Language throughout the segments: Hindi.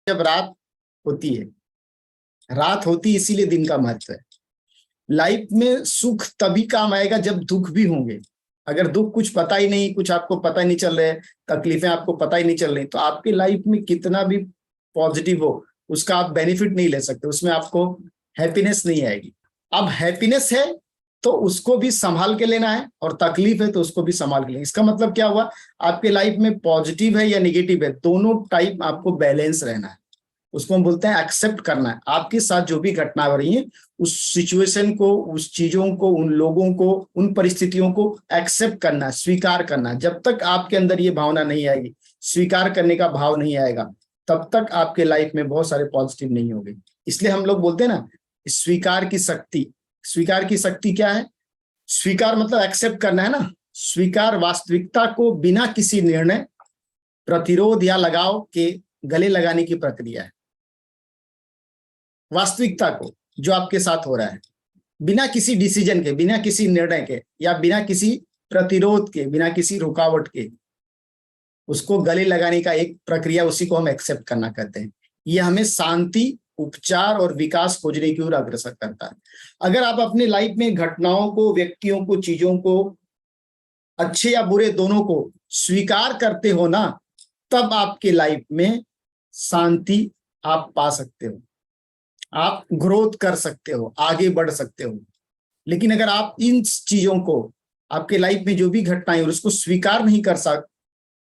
जब रात होती है, रात होती इसीलिए दिन का महत्व है। लाइफ में सुख तभी काम आएगा जब दुख भी होंगे। अगर दुख कुछ पता ही नहीं, कुछ आपको पता ही नहीं चल रहा है, तकलीफें आपको पता ही नहीं चल रही, तो आपकी लाइफ में कितना भी पॉजिटिव हो उसका आप बेनिफिट नहीं ले सकते, उसमें आपको हैप्पीनेस नहीं आएगी। अब हैप्पीनेस है तो उसको भी संभाल के लेना है, और तकलीफ है तो उसको भी संभाल के लेना। इसका मतलब क्या हुआ, आपके लाइफ में पॉजिटिव है या निगेटिव है, दोनों टाइप आपको बैलेंस रहना है। उसको हम बोलते हैं एक्सेप्ट करना है। आपके साथ जो भी घटना हो रही है, उस सिचुएशन को, उस चीजों को, उन लोगों को, उन परिस्थितियों को एक्सेप्ट करना है, स्वीकार करना है। जब तक आपके अंदर ये भावना नहीं आएगी, स्वीकार करने का भाव नहीं आएगा, तब तक आपके लाइफ में बहुत सारे पॉजिटिव नहीं होंगे। इसलिए हम लोग बोलते हैं ना, स्वीकार की शक्ति। स्वीकार की शक्ति क्या है? स्वीकार मतलब एक्सेप्ट करना है ना। स्वीकार वास्तविकता को बिना किसी निर्णय, प्रतिरोध या लगाव के गले लगाने की प्रक्रिया है। वास्तविकता को, जो आपके साथ हो रहा है, बिना किसी डिसीजन के, बिना किसी निर्णय के, या बिना किसी प्रतिरोध के, बिना किसी रुकावट के, उसको गले लगाने का एक प्रक्रिया, उसी को हम एक्सेप्ट करना कहते हैं। यह हमें शांति, उपचार और विकास खोजने की ओर अग्रसर करता है। अगर आप अपने लाइफ में घटनाओं को, व्यक्तियों को, चीजों को, अच्छे या बुरे दोनों को स्वीकार करते हो ना, तब आपके लाइफ में शांति आप पा सकते हो, आप ग्रोथ कर सकते हो, आगे बढ़ सकते हो। लेकिन अगर आप इन चीजों को, आपके लाइफ में जो भी घटनाएं और उसको स्वीकार नहीं कर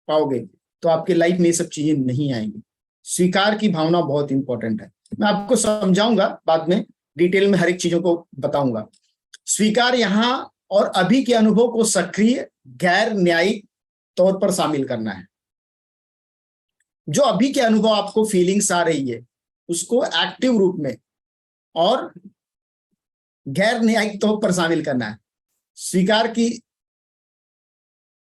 पाओगे, तो आपके लाइफ में ये सब चीजें नहीं आएंगी। स्वीकार की भावना बहुत इंपॉर्टेंट है। मैं आपको समझाऊंगा बाद में, डिटेल में हर एक चीजों को बताऊंगा। स्वीकार यहाँ और अभी के अनुभव को सक्रिय, गैर न्यायिक तौर पर शामिल करना है। जो अभी के अनुभव, आपको फीलिंग्स आ रही है, उसको एक्टिव रूप में और गैर न्यायिक तौर पर शामिल करना है। स्वीकार की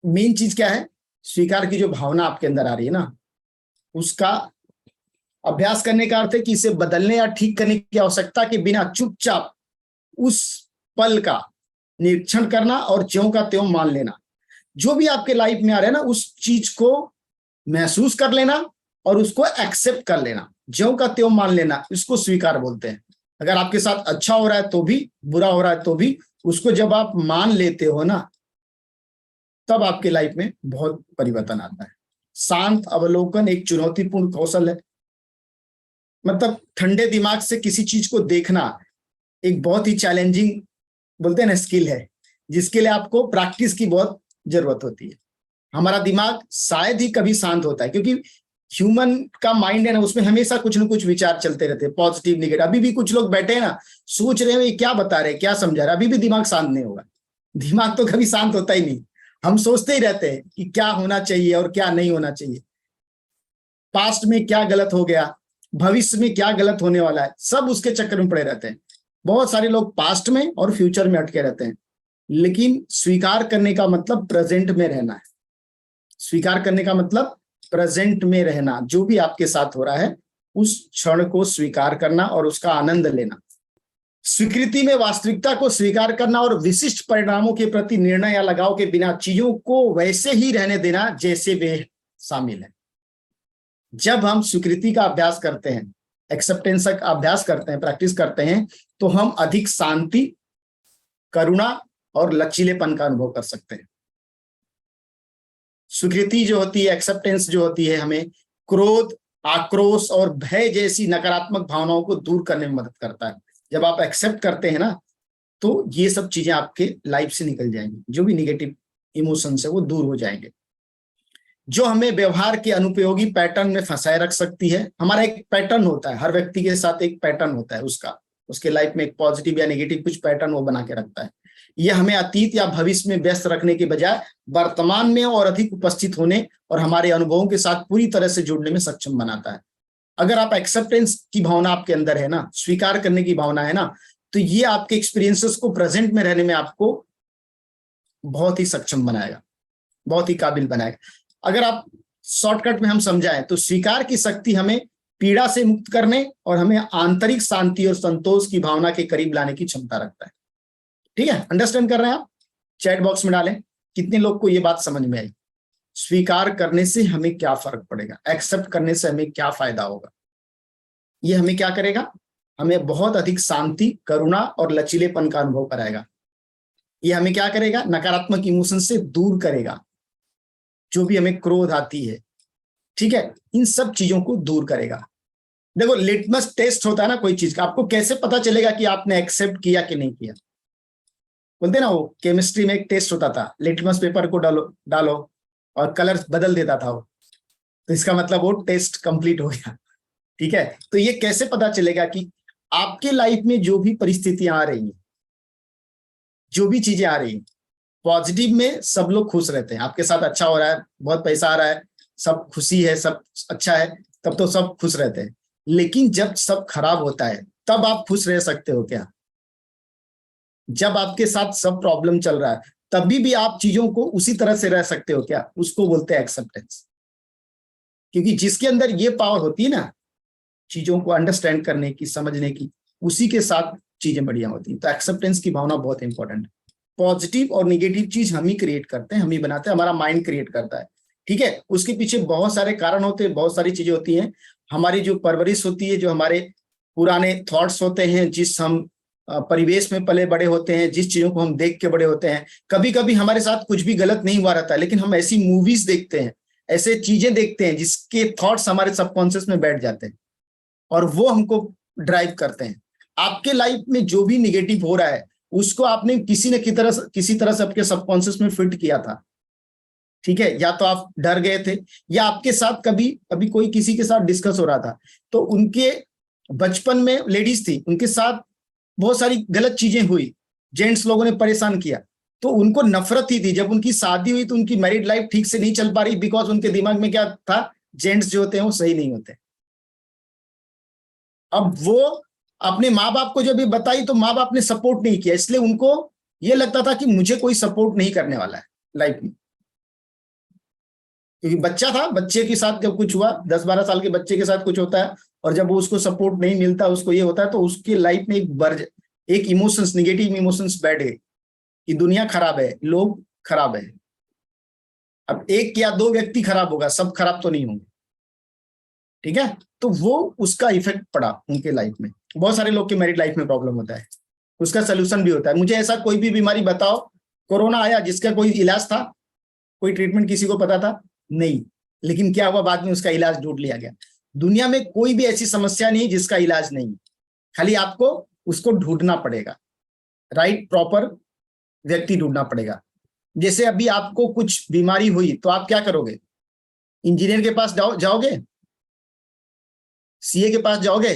मेन चीज क्या है? स्वीकार की जो भावना आपके अंदर आ रही है ना, उसका अभ्यास करने का अर्थ है कि इसे बदलने या ठीक करने की आवश्यकता के बिना चुपचाप उस पल का निरीक्षण करना और ज्यों का त्यों मान लेना। जो भी आपके लाइफ में आ रहा है ना, उस चीज को महसूस कर लेना और उसको एक्सेप्ट कर लेना, ज्यों का त्यों मान लेना, इसको स्वीकार बोलते हैं। अगर आपके साथ अच्छा हो रहा है तो भी, बुरा हो रहा है तो भी, उसको जब आप मान लेते हो ना, तब आपके लाइफ में बहुत परिवर्तन आता है। शांत अवलोकन एक चुनौतीपूर्ण कौशल है। मतलब ठंडे दिमाग से किसी चीज को देखना एक बहुत ही चैलेंजिंग, बोलते हैं ना, स्किल है, जिसके लिए आपको प्रैक्टिस की बहुत जरूरत होती है। हमारा दिमाग शायद ही कभी शांत होता है, क्योंकि ह्यूमन का माइंड है ना, उसमें हमेशा कुछ ना कुछ विचार चलते रहते हैं, पॉजिटिव निगेटिव। अभी भी कुछ लोग बैठे हैं ना, सोच रहे हैं ये क्या बता रहे हैं, क्या समझा रहे हैं, अभी भी दिमाग शांत नहीं होगा। दिमाग तो कभी शांत होता ही नहीं। हम सोचते ही रहते हैं कि क्या होना चाहिए और क्या नहीं होना चाहिए, पास्ट में क्या गलत हो गया, भविष्य में क्या गलत होने वाला है, सब उसके चक्कर में पड़े रहते हैं। बहुत सारे लोग पास्ट में और फ्यूचर में अटके रहते हैं। लेकिन स्वीकार करने का मतलब प्रेजेंट में रहना है। स्वीकार करने का मतलब प्रेजेंट में रहना। जो भी आपके साथ हो रहा है, उस क्षण को स्वीकार करना और उसका आनंद लेना। स्वीकृति में वास्तविकता को स्वीकार करना और विशिष्ट परिणामों के प्रति निर्णय या लगाव के बिना चीजों को वैसे ही रहने देना जैसे वे शामिल है। जब हम स्वीकृति का अभ्यास करते हैं, एक्सेप्टेंस का अभ्यास करते हैं, प्रैक्टिस करते हैं, तो हम अधिक शांति, करुणा और लचीलेपन का अनुभव कर सकते हैं। स्वीकृति जो होती है, एक्सेप्टेंस जो होती है, हमें क्रोध, आक्रोश और भय जैसी नकारात्मक भावनाओं को दूर करने में मदद करता है। जब आप एक्सेप्ट करते हैं ना, तो ये सब चीजें आपके लाइफ से निकल जाएंगी। जो भी निगेटिव इमोशंस है वो दूर हो जाएंगे, जो हमें व्यवहार के अनुपयोगी पैटर्न में फंसाए रख सकती है। हमारा एक पैटर्न होता है, हर व्यक्ति के साथ एक पैटर्न होता है, उसके लाइफ में एक पॉजिटिव या नेगेटिव कुछ पैटर्न वो बना के रखता है। यह हमें अतीत या भविष्य में व्यस्त रखने के बजाय वर्तमान में और अधिक उपस्थित होने और हमारे अनुभवों के साथ पूरी तरह से जुड़ने में सक्षम बनाता है। अगर आप एक्सेप्टेंस की भावना आपके अंदर है ना, स्वीकार करने की भावना है ना, तो ये आपके एक्सपीरियंसेस को प्रेजेंट में रहने में आपको बहुत ही सक्षम बनाएगा, बहुत ही काबिल बनाएगा। अगर आप शॉर्टकट में हम समझाएं तो स्वीकार की शक्ति हमें पीड़ा से मुक्त करने और हमें आंतरिक शांति और संतोष की भावना के करीब लाने की क्षमता रखता है। ठीक है, अंडरस्टैंड कर रहे हैं आप? चैट बॉक्स में डालें कितने लोग को ये बात समझ में आई। स्वीकार करने से हमें क्या फर्क पड़ेगा, एक्सेप्ट करने से हमें क्या फायदा होगा। ये हमें क्या करेगा, हमें बहुत अधिक शांति, करुणा और लचीलेपन का अनुभव कराएगा। ये हमें क्या करेगा, नकारात्मक इमोशन से दूर करेगा, जो भी हमें क्रोध आती है, ठीक है, इन सब चीजों को दूर करेगा। देखो लिटमस टेस्ट होता है ना कोई चीज का, आपको कैसे पता चलेगा कि आपने एक्सेप्ट किया कि नहीं किया। बोलते ना वो केमिस्ट्री में एक टेस्ट होता था, लिटमस पेपर को डालो डालो और कलर बदल देता था वो, तो इसका मतलब वो टेस्ट कंप्लीट हो गया। ठीक है, तो ये कैसे पता चलेगा कि आपके लाइफ में जो भी परिस्थितियां आ रही हैं, जो भी चीजें आ रही हैं, पॉजिटिव में सब लोग खुश रहते हैं, आपके साथ अच्छा हो रहा है, बहुत पैसा आ रहा है, सब खुशी है, सब अच्छा है, तब तो सब खुश रहते हैं। लेकिन जब सब खराब होता है तब आप खुश रह सकते हो क्या? जब आपके साथ सब प्रॉब्लम चल रहा है तभी भी आप चीजों को उसी तरह से रह सकते हो क्या? उसको बोलते हैं एक्सेप्टेंस। क्योंकि जिसके अंदर ये पावर होती है ना चीजों को अंडरस्टैंड करने की, समझने की, उसी के साथ चीजें बढ़िया होती हैं। तो एक्सेप्टेंस की भावना बहुत इंपॉर्टेंट है। पॉजिटिव और निगेटिव चीज हम ही क्रिएट करते हैं, हम ही बनाते हैं, हमारा माइंड क्रिएट करता है। ठीक है, उसके पीछे बहुत सारे कारण होते हैं, बहुत सारी चीजें होती हैं। हमारी जो परवरिश होती है, जो हमारे पुराने थॉट्स होते हैं, जिस हम परिवेश में पले बड़े होते हैं, जिस चीजों को हम देख के बड़े होते हैं, कभी कभी हमारे साथ कुछ भी गलत नहीं हुआ रहता है, लेकिन हम ऐसी मूवीज देखते हैं, ऐसे चीजें देखते हैं जिसके थॉट्स हमारे सबकॉन्शियस में बैठ जाते हैं और वो हमको ड्राइव करते हैं। आपके लाइफ में जो भी निगेटिव हो रहा है उसको आपने किसी न किसी तरह से आपके सबकॉन्शियस में फिट किया था। ठीक है, या तो आप डर गए थे, या आपके साथ कभी अभी कोई किसी के साथ डिस्कस हो रहा था, तो उनके बचपन में लेडीज थी, उनके साथ बहुत सारी गलत चीजें हुई, जेंट्स लोगों ने परेशान किया, तो उनको नफरत ही थी। जब उनकी शादी हुई तो उनकी मैरिड लाइफ ठीक से नहीं चल पा रही, बिकॉज उनके दिमाग में क्या था, जेंट्स जो होते हैं वो सही नहीं होते। अब वो अपने माँ बाप को जब ये बताई तो माँ बाप ने सपोर्ट नहीं किया, इसलिए उनको ये लगता था कि मुझे कोई सपोर्ट नहीं करने वाला है लाइफ में। क्योंकि बच्चा था, बच्चे के साथ जब कुछ हुआ, 10-12 साल के बच्चे के साथ कुछ होता है और जब वो उसको सपोर्ट नहीं मिलता, उसको ये होता है, तो उसकी लाइफ में एक इमोशंस, निगेटिव इमोशंस बैठ गए कि दुनिया खराब है, लोग खराब है। अब एक या दो व्यक्ति खराब होगा, सब खराब तो नहीं होंगे। ठीक है, तो वो उसका इफेक्ट पड़ा उनके लाइफ में। बहुत सारे लोग के मैरिड लाइफ में प्रॉब्लम होता है, उसका सोल्यूशन भी होता है। मुझे ऐसा कोई भी बीमारी बताओ, कोरोना आया जिसका कोई इलाज था, कोई ट्रीटमेंट किसी को पता था? नहीं। लेकिन क्या हुआ, बाद में उसका इलाज ढूंढ लिया गया। दुनिया में कोई भी ऐसी समस्या नहीं जिसका इलाज नहीं, खाली आपको उसको ढूंढना पड़ेगा, राइट प्रॉपर व्यक्ति ढूंढना पड़ेगा। जैसे अभी आपको कुछ बीमारी हुई तो आप क्या करोगे? इंजीनियर के पास जाओगे? सीए के पास जाओगे?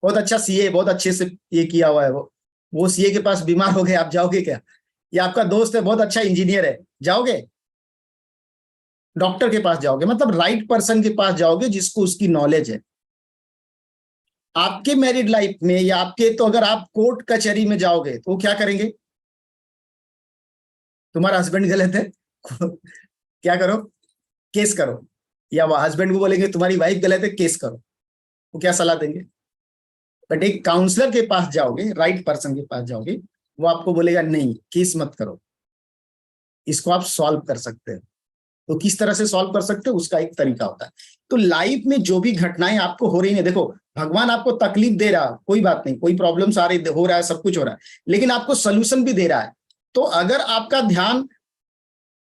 बहुत अच्छा सीए, बहुत अच्छे से ये किया हुआ है, वो सीए के पास बीमार हो गए, आप जाओगे क्या? या आपका दोस्त है बहुत अच्छा इंजीनियर है, जाओगे? डॉक्टर के पास जाओगे, मतलब राइट पर्सन के पास जाओगे जिसको उसकी नॉलेज है। आपके मैरिड लाइफ में या आपके, तो अगर आप कोर्ट कचहरी में जाओगे तो वो क्या करेंगे? तुम्हारा हस्बैंड गलत है क्या करो? केस करो। या वह हस्बैंड को बोलेंगे तुम्हारी वाइफ गलत है, केस करो। वो क्या सलाह देंगे? बट एक काउंसलर के पास जाओगे, राइट पर्सन के पास जाओगे, वो आपको बोलेगा नहीं, केस मत करो, इसको आप सॉल्व कर सकते हो। तो किस तरह से सॉल्व कर सकते हो, उसका एक तरीका होता है। तो लाइफ में जो भी घटनाएं आपको हो रही हैं, देखो भगवान आपको तकलीफ दे रहा, कोई बात नहीं, कोई प्रॉब्लम्स आ रही, हो रहा है, सब कुछ हो रहा है, लेकिन आपको सोल्यूशन भी दे रहा है। तो अगर आपका ध्यान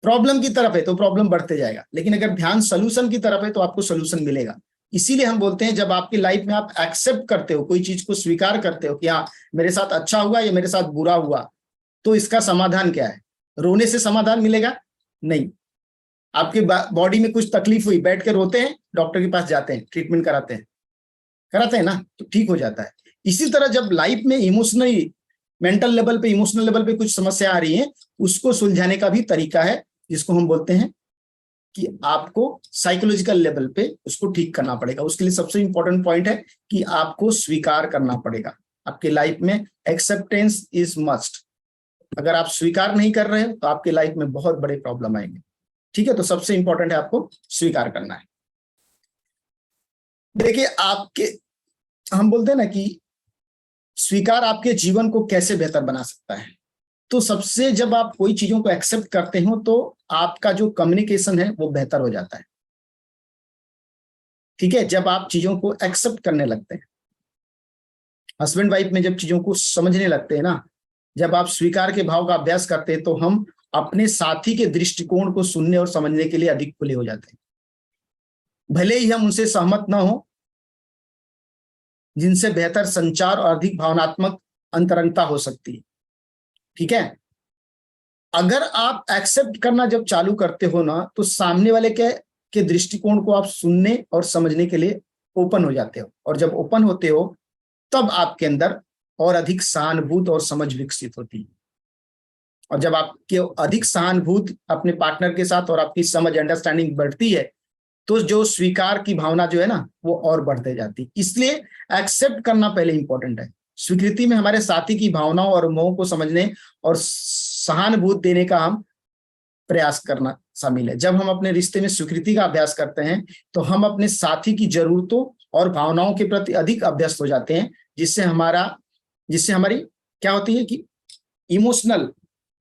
प्रॉब्लम की तरफ है तो प्रॉब्लम बढ़ते जाएगा, लेकिन अगर ध्यान सोल्यूशन की तरफ है तो आपको सोल्यूशन मिलेगा। इसीलिए हम बोलते हैं जब आपकी लाइफ में आप एक्सेप्ट करते हो, कोई चीज को स्वीकार करते हो कि हाँ मेरे साथ अच्छा हुआ या मेरे साथ बुरा हुआ, तो इसका समाधान क्या है? रोने से समाधान मिलेगा? नहीं। आपके बॉडी में कुछ तकलीफ हुई, बैठ कर रोते हैं, डॉक्टर के पास जाते हैं, ट्रीटमेंट कराते हैं ना, तो ठीक हो जाता है। इसी तरह जब लाइफ में इमोशनली, मेंटल लेवल पे, इमोशनल लेवल पे कुछ समस्या आ रही है, उसको सुलझाने का भी तरीका है, जिसको हम बोलते हैं कि आपको साइकोलॉजिकल लेवल पे उसको ठीक करना पड़ेगा। उसके लिए सबसे इंपॉर्टेंट पॉइंट है कि आपको स्वीकार करना पड़ेगा। आपके लाइफ में एक्सेप्टेंस इज मस्ट। अगर आप स्वीकार नहीं कर रहे हो तो आपके लाइफ में बहुत बड़े प्रॉब्लम आएंगे। ठीक है, तो सबसे इंपॉर्टेंट है आपको स्वीकार करना है। देखिए आपके, हम बोलते हैं ना कि स्वीकार आपके जीवन को कैसे बेहतर बना सकता है। तो सबसे, जब आप कोई चीजों को एक्सेप्ट करते हो तो आपका जो कम्युनिकेशन है वो बेहतर हो जाता है। ठीक है, जब आप चीजों को एक्सेप्ट करने लगते हैं, हस्बैंड वाइफ में जब चीजों को समझने लगते हैं ना, जब आप स्वीकार के भाव का अभ्यास करते हैं, तो हम अपने साथी के दृष्टिकोण को सुनने और समझने के लिए अधिक खुले हो जाते हैं। भले ही हम उनसे सहमत ना हो, जिनसे बेहतर संचार और अधिक भावनात्मक अंतरंगता हो सकती है। ठीक है, अगर आप एक्सेप्ट करना जब चालू करते हो ना, तो सामने वाले के दृष्टिकोण को आप सुनने और समझने के लिए ओपन हो जाते हो, और जब ओपन होते हो तब आपके अंदर और अधिक सहानुभूत और समझ विकसित होती है। और जब आपके अधिक सहानुभूत अपने पार्टनर के साथ और आपकी समझ अंडरस्टैंडिंग बढ़ती है, तो जो स्वीकार की भावना जो है ना, वो और बढ़ते जाती है। इसलिए एक्सेप्ट करना पहले इंपॉर्टेंट है। स्वीकृति में हमारे साथी की भावनाओं और मोह को समझने और सहानुभूति देने का हम प्रयास करना शामिल है। जब हम अपने रिश्ते में स्वीकृति का अभ्यास करते हैं, तो हम अपने साथी की जरूरतों और भावनाओं के प्रति अधिक अभ्यस्त हो जाते हैं, जिससे हमारी क्या होती है कि इमोशनल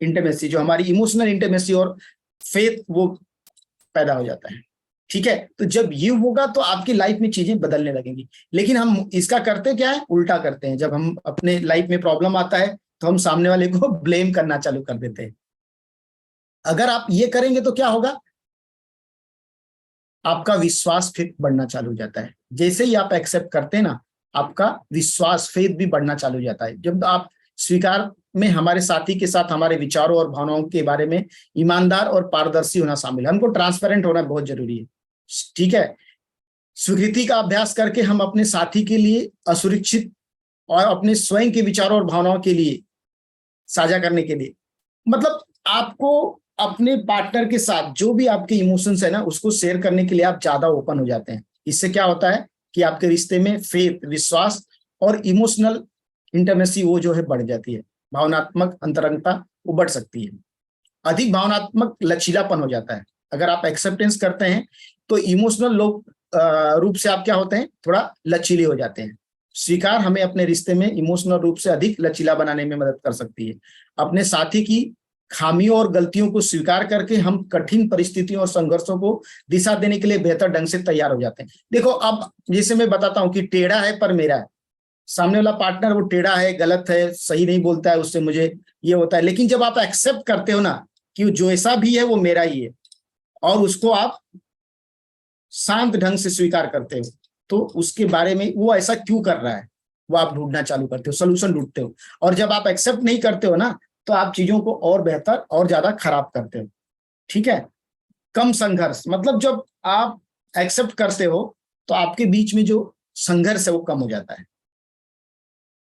इंटीमेसी, जो हमारी इमोशनल इंटीमेसी और फेथ, वो पैदा हो जाता है। ठीक है, तो जब ये होगा तो आपकी लाइफ में चीजें बदलने लगेंगी। लेकिन हम इसका करते क्या है, उल्टा करते हैं। जब हम अपने लाइफ में प्रॉब्लम आता है, तो हम सामने वाले को ब्लेम करना चालू कर देते हैं। अगर आप ये करेंगे तो क्या होगा, आपका विश्वास फिर बढ़ना चालू हो जाता है। जैसे ही आप एक्सेप्ट करते हैं ना, आपका विश्वास, फेथ भी बढ़ना चालू हो जाता है। जब आप स्वीकार में हमारे साथी के साथ हमारे विचारों और भावनाओं के बारे में ईमानदार और पारदर्शी होना शामिल है। हमको ट्रांसपेरेंट होना बहुत जरूरी है। ठीक है, स्वीकृति का अभ्यास करके हम अपने साथी के लिए असुरक्षित और अपने स्वयं के विचारों और भावनाओं के लिए साझा करने के लिए, मतलब आपको अपने पार्टनर के साथ जो भी आपके इमोशंस है ना, उसको शेयर करने के लिए आप ज्यादा ओपन हो जाते हैं। इससे क्या होता है कि आपके रिश्ते में फेथ, विश्वास और इमोशनल इंटीमेसी वो जो है बढ़ जाती है। भावनात्मक अंतरंगता वो बढ़ सकती है। अधिक भावनात्मक लचीलापन हो जाता है। अगर आप एक्सेप्टेंस करते हैं, तो इमोशनल रूप से आप क्या होते हैं, थोड़ा लचीले हो जाते हैं। स्वीकार हमें अपने रिश्ते में इमोशनल रूप से अधिक लचीला बनाने में मदद कर सकती है। अपने साथी की खामियों और गलतियों को स्वीकार करके हम कठिन परिस्थितियों और संघर्षों को दिशा देने के लिए बेहतर ढंग से तैयार हो जाते हैं। देखो, अब जैसे मैं बताता हूं कि टेढ़ा है पर मेरा है, सामने वाला पार्टनर वो टेढ़ा है, गलत है, सही नहीं बोलता है, उससे मुझे ये होता है। लेकिन जब आप एक्सेप्ट करते हो ना कि जो ऐसा भी है वो मेरा ही है, और उसको आप शांत ढंग से स्वीकार करते हो, तो उसके बारे में वो ऐसा क्यों कर रहा है, वो आप ढूंढना चालू करते हो, सोल्यूशन ढूंढते हो। और जब आप एक्सेप्ट नहीं करते हो ना, तो आप चीजों को और बेहतर और ज्यादा खराब करते हो। ठीक है, कम संघर्ष, मतलब जब आप एक्सेप्ट करते हो, तो आपके बीच में जो संघर्ष है वो कम हो जाता है।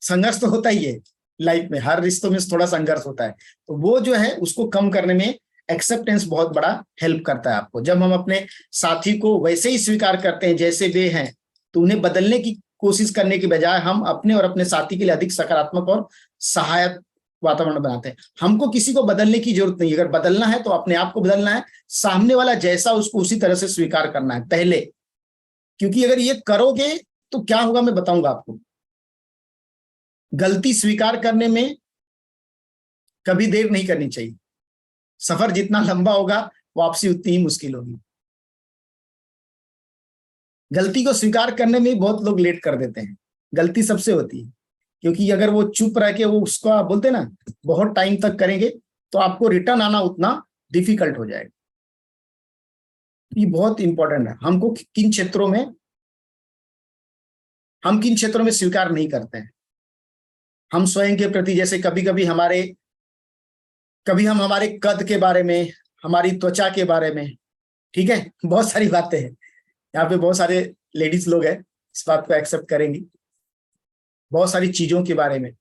संघर्ष तो होता ही है लाइफ में, हर रिश्तों में थोड़ा संघर्ष होता है, तो वो जो है उसको कम करने में एक्सेप्टेंस बहुत बड़ा हेल्प करता है आपको। जब हम अपने साथी को वैसे ही स्वीकार करते हैं जैसे वे हैं, तो उन्हें बदलने की कोशिश करने की बजाय हम अपने और अपने साथी के लिए अधिक सकारात्मक और सहायक वातावरण बनाते हैं। हमको किसी को बदलने की जरूरत नहीं, अगर बदलना है तो अपने आप को बदलना है, सामने वाला जैसा उसको उसी तरह से स्वीकार करना है पहले। क्योंकि अगर ये करोगे तो क्या होगा मैं बताऊंगा आपको। गलती स्वीकार करने में कभी देर नहीं करनी चाहिए। सफर जितना लंबा होगा, वापसी उतनी ही मुश्किल होगी। गलती को स्वीकार करने में बहुत लोग लेट कर देते हैं। गलती सबसे होती है, क्योंकि अगर वो चुप रह के वो उसको आप बोलते ना बहुत टाइम तक करेंगे, तो आपको रिटर्न आना उतना डिफिकल्ट हो जाएगा। ये बहुत इंपॉर्टेंट है। हम किन क्षेत्रों में स्वीकार नहीं करते हैं। हम स्वयं के प्रति, जैसे कभी हम हमारे कद के बारे में, हमारी त्वचा के बारे में, ठीक है, बहुत सारी बातें हैं। यहाँ पे बहुत सारे लेडीज लोग हैं, इस बात को एक्सेप्ट करेंगी। बहुत सारी चीजों के बारे में,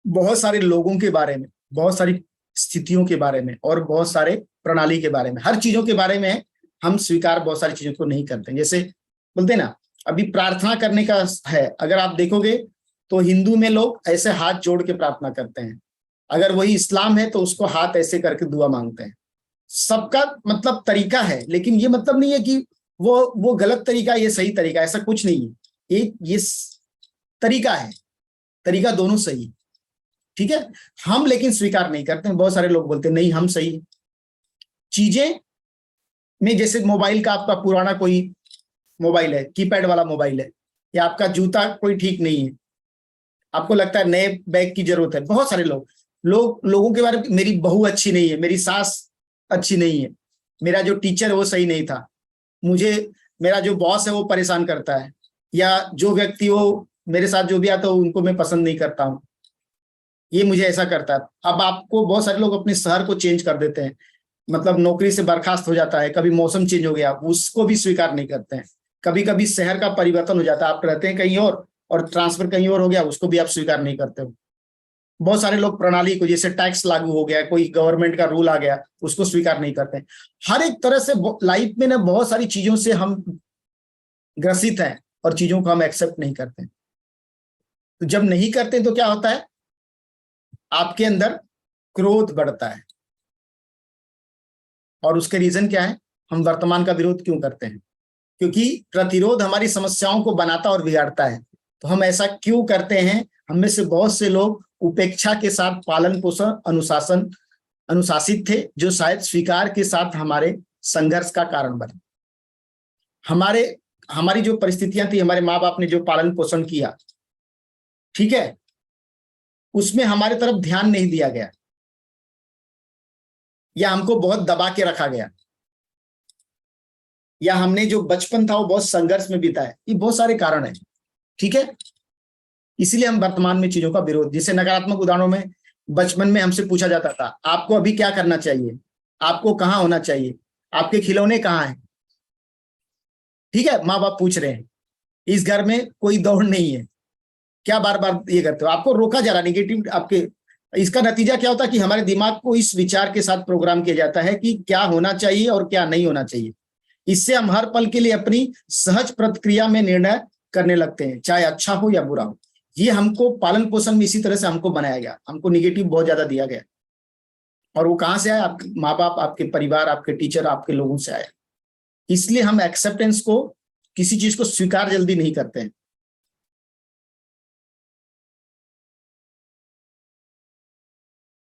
बहुत सारे लोगों के बारे में, बहुत सारी स्थितियों के बारे में, और बहुत सारे प्रणाली के बारे में, हर चीजों के बारे में हम स्वीकार बहुत सारी चीजों को नहीं करते। जैसे बोलते ना, अभी प्रार्थना करने का है, अगर आप देखोगे तो हिंदू में लोग ऐसे हाथ जोड़ के प्रार्थना करते हैं। अगर वही इस्लाम है तो उसको हाथ ऐसे करके दुआ मांगते हैं। सबका मतलब तरीका है, लेकिन ये मतलब नहीं है कि वो गलत तरीका, ये सही तरीका, ऐसा कुछ नहीं है। ये तरीका है, तरीका दोनों सही, ठीक है। हम लेकिन स्वीकार नहीं करते हैं। बहुत सारे लोग बोलते हैं नहीं हम सही। चीजें में जैसे मोबाइल का आपका पुराना कोई मोबाइल है, कीपैड वाला मोबाइल है, या आपका जूता कोई ठीक नहीं है, आपको लगता है नए बैग की जरूरत है। बहुत सारे लोगों के बारे में, मेरी बहू अच्छी नहीं है, मेरी सास अच्छी नहीं है, मेरा जो टीचर है वो सही नहीं था, मुझे मेरा जो बॉस है वो परेशान करता है, या जो व्यक्ति वो मेरे साथ जो भी आता है उनको मैं पसंद नहीं करता हूँ, ये मुझे ऐसा करता है। अब आपको बहुत सारे लोग अपने शहर को चेंज कर देते हैं, मतलब नौकरी से बर्खास्त हो जाता है, कभी मौसम चेंज हो गया उसको भी स्वीकार नहीं करते हैं, कभी कभी शहर का परिवर्तन हो जाता है, आप रहते हैं कहीं और ट्रांसफर कहीं और हो गया, उसको भी आप स्वीकार नहीं करते हो। बहुत सारे लोग प्रणाली को, जैसे टैक्स लागू हो गया, कोई गवर्नमेंट का रूल आ गया, उसको स्वीकार नहीं करते। हर एक तरह से लाइफ में ना बहुत सारी चीजों से हम ग्रसित हैं और चीजों को हम एक्सेप्ट नहीं करते। तो जब नहीं करते तो क्या होता है, आपके अंदर क्रोध बढ़ता है। और उसके रीजन क्या है, हम वर्तमान का विरोध क्यों करते हैं? क्योंकि प्रतिरोध हमारी समस्याओं को बनाता और बिगाड़ता है। तो हम ऐसा क्यों करते हैं? हम में से बहुत से लोग उपेक्षा के साथ पालन पोषण अनुशासित थे, जो शायद स्वीकार के साथ हमारे संघर्ष का कारण बने। हमारी जो परिस्थितियां थी, हमारे माँ बाप ने जो पालन पोषण किया, ठीक है, उसमें हमारे तरफ ध्यान नहीं दिया गया, या हमको बहुत दबा के रखा गया, या हमने जो बचपन था वो बहुत संघर्ष में बिताया। ये बहुत सारे कारण हैं, ठीक है। इसलिए हम वर्तमान में चीजों का विरोध, जैसे नकारात्मक उदाहरणों में बचपन में हमसे पूछा जाता था, आपको अभी क्या करना चाहिए, आपको कहाँ होना चाहिए, आपके खिलौने कहाँ हैं, ठीक है, माँ बाप पूछ रहे हैं, इस घर में कोई दौड़ नहीं है, क्या बार बार ये करते हो, आपको रोका जा रहा, निगेटिव आपके। इसका नतीजा क्या होता है कि हमारे दिमाग को इस विचार के साथ प्रोग्राम किया जाता है कि क्या होना चाहिए और क्या नहीं होना चाहिए। इससे हम हर पल के लिए अपनी सहज प्रतिक्रिया में निर्णय करने लगते हैं, चाहे अच्छा हो या बुरा हो। ये हमको पालन पोषण में इसी तरह से हमको बनाया गया, हमको निगेटिव बहुत ज्यादा दिया गया। और वो कहाँ से आया? आपके माँ बाप, आपके परिवार, आपके टीचर, आपके लोगों से आया। इसलिए हम एक्सेप्टेंस को, किसी चीज को स्वीकार जल्दी नहीं करते हैं।